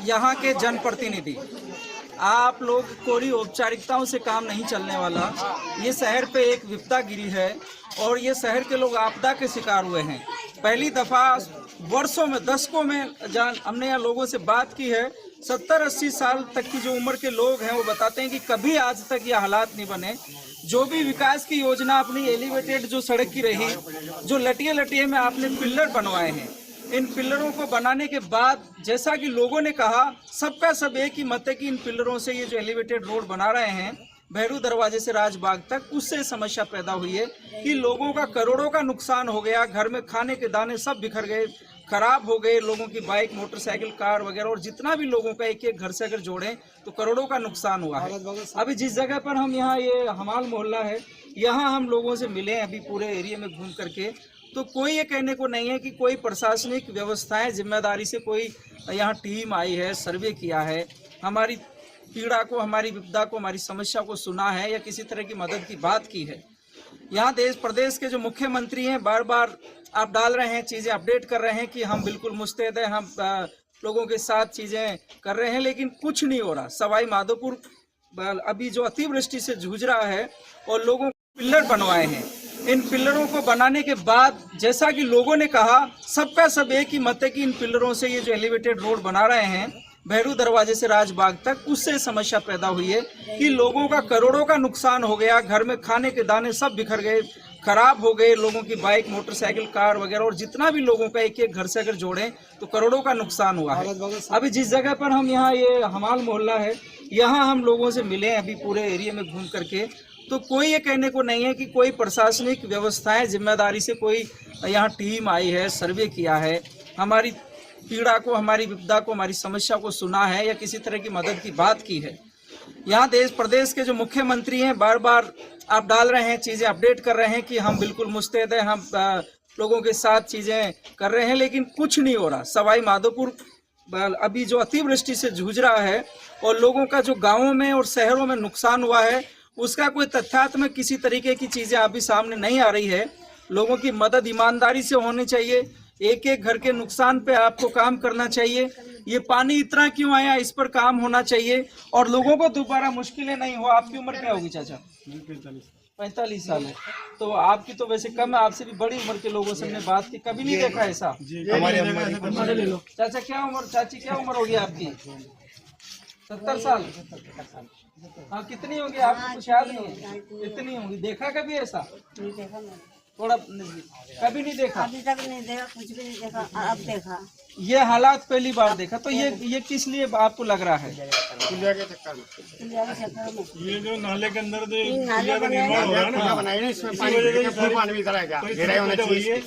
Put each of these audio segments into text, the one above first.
यहाँ के जनप्रतिनिधि, आप लोग कोई औपचारिकताओं से काम नहीं चलने वाला। ये शहर पे एक विपदा गिरी है और ये शहर के लोग आपदा के शिकार हुए हैं। पहली दफ़ा वर्षों में, दशकों में हमने यहाँ लोगों से बात की है। 70-80 साल तक की जो उम्र के लोग हैं वो बताते हैं कि कभी आज तक ये हालात नहीं बने। जो भी विकास की योजना अपनी एलिवेटेड जो सड़क की रही, जो लटिए लटिए में आपने पिल्लर बनवाए हैं, इन पिल्लरों को बनाने के बाद जैसा कि लोगों ने कहा, सबका सब एक ही मत है कि इन पिल्लरों से ये जो एलिवेटेड रोड बना रहे हैं भैरू दरवाजे से राजबाग तक, उससे समस्या पैदा हुई है कि लोगों का करोड़ों का नुकसान हो गया। घर में खाने के दाने सब बिखर गए, खराब हो गए। लोगों की बाइक, मोटरसाइकिल, कार वगैरह, और जितना भी लोगों का एक एक घर से अगर जोड़ें तो करोड़ों का नुकसान हुआ है। अभी जिस जगह पर हम यहाँ, ये हमाल मोहल्ला है, यहाँ हम लोगों से मिले हैं अभी पूरे एरिया में घूम करके, तो कोई ये कहने को नहीं है कि कोई प्रशासनिक व्यवस्थाएं जिम्मेदारी से कोई यहाँ टीम आई है, सर्वे किया है, हमारी पीड़ा को, हमारी विपदा को, हमारी समस्या को सुना है या किसी तरह की मदद की बात की है। यहाँ देश प्रदेश के जो मुख्यमंत्री हैं बार बार आप डाल रहे हैं, चीज़ें अपडेट कर रहे हैं कि हम बिल्कुल मुस्तैद हैं, हम लोगों के साथ चीज़ें कर रहे हैं, लेकिन कुछ नहीं हो रहा। सवाई माधोपुर अभी जो अतिवृष्टि से जूझ रहा है और लोगों को पिल्लर बनवाए हैं, इन पिल्लरों को बनाने के बाद जैसा कि लोगों ने कहा, सबका सब एक ही मत है कि इन पिल्लरों से ये जो एलिवेटेड रोड बना रहे हैं भैरू दरवाजे से राजबाग तक, उससे समस्या पैदा हुई है कि लोगों का करोड़ों का नुकसान हो गया। घर में खाने के दाने सब बिखर गए, खराब हो गए। लोगों की बाइक, मोटरसाइकिल, कार वगैरह, और जितना भी लोगों का एक एक घर से अगर जोड़ें तो करोड़ों का नुकसान हुआ है। अभी जिस जगह पर हम यहाँ, ये हमाल मोहल्ला है, यहाँ हम लोगों से मिले हैं अभी पूरे एरिया में घूम करके, तो कोई ये कहने को नहीं है कि कोई प्रशासनिक व्यवस्थाएं जिम्मेदारी से कोई यहाँ टीम आई है, सर्वे किया है, हमारी पीड़ा को, हमारी विपदा को, हमारी समस्या को सुना है या किसी तरह की मदद की बात की है। यहाँ देश प्रदेश के जो मुख्यमंत्री हैं बार बार आप डाल रहे हैं, चीज़ें अपडेट कर रहे हैं कि हम बिल्कुल मुस्तैद हैं, हम लोगों के साथ चीज़ें कर रहे हैं, लेकिन कुछ नहीं हो रहा। सवाई माधोपुर अभी जो अतिवृष्टि से जूझ रहा है और लोगों का जो गाँवों में और शहरों में नुकसान हुआ है, उसका कोई तथ्यात्मक किसी तरीके की चीज़ें अभी सामने नहीं आ रही है। लोगों की मदद ईमानदारी से होनी चाहिए, एक एक घर के नुकसान पे आपको काम करना चाहिए। ये पानी इतना क्यों आया, इस पर काम होना चाहिए और लोगों को दोबारा मुश्किलें नहीं हो। आपकी उम्र क्या होगी चाचा? 45 साल है। तो आपकी तो वैसे कम है, आपसे भी बड़ी उम्र के लोगों से हमने बात की, कभी नहीं देखा ऐसा। ले लो चाचा, क्या उम्र, चाची क्या उम्र होगी आपकी? 70 साल। हाँ, कितनी होगी आपको कुछ याद नहीं है? इतनी होगी। देखा कभी ऐसा? थोड़ा कभी नहीं देखा, अभी तक नहीं देखा, कुछ भी नहीं देखा, अब देखा। ये हालात पहली बार देखा। तो ये किस लिए आपको लग रहा है? पुलिया के चक्कर में ये जो नाले के अंदर जो नाले का निर्माण हो रहा है ना, बनाई ना, इसमें पानी भी इधर आएगा, घेरा होना चाहिए।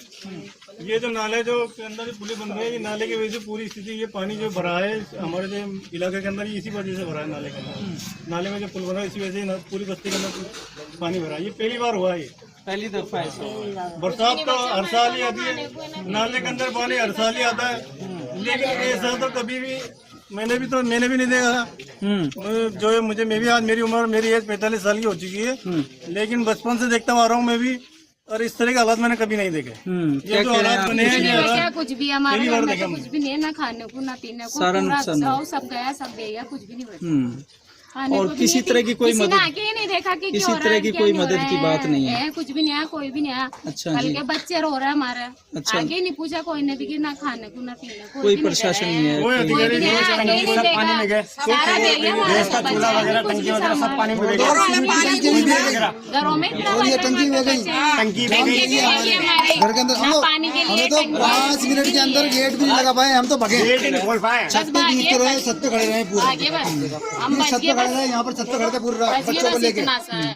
ये जो नाले जो के अंदर पुली बन रही है, ये नाले की वजह से पूरी स्थिति, ये पानी जो भरा है हमारे जो इलाके के अंदर, इसी वजह से भरा है। नाले के अंदर, नाले में जो पुल बना है इसी वजह से पूरी बस्ती के अंदर पानी भरा है। ये पहली बार हुआ है, पहली दफा ऐसा। बरसात तो हर साल ही आती है, नाले के अंदर पानी हर साल ही आता है, लेकिन ऐसा तो कभी भी मैंने भी नहीं देखा। जो है मुझे, मैं भी आज मेरी उम्र, मेरी एज 45 साल की हो चुकी है, लेकिन बचपन से देखता आ रहा हूँ मैं भी, और इस तरह के हालात मैंने कभी नहीं देखे। ये जो हालात बने हैं, क्या कुछ भी हमारे घर में तो कुछ भी नहीं है, ना खाने को ना पीने को, पूरा सब गया, सब दे गया, कुछ भी नहीं बचा। और किसी तरह की कोई मदद, आके ही नहीं देखा कि किसी तरह की कोई मदद की बात नहीं है। कुछ भी नहीं आया, कोई भी नहीं आया। अच्छा कल के बच्चे रो रहे हैं हमारे। अच्छा, आगे नहीं पूछा कोई ने भी कि ना खाने को ना पीने को, कोई प्रशासन नहीं है, कोई अधिकारी नहीं है। पानी में गए, सारा दे गया, चूल्हा वगैरह, टंकी वगैरह सब पानी में गया, घरों में टंकी में गई, टंकी घर के अंदर पानी के लिए। तो 5 मिनट के अंदर गेट भी नहीं लगा पाए, हम तो भगे, छत पे बीच रहे, छत पे खड़े रहे पूरे, हम छत पे खड़े रहे, यहाँ पर छत पे खड़े थे पूरे बच्चों को लेके।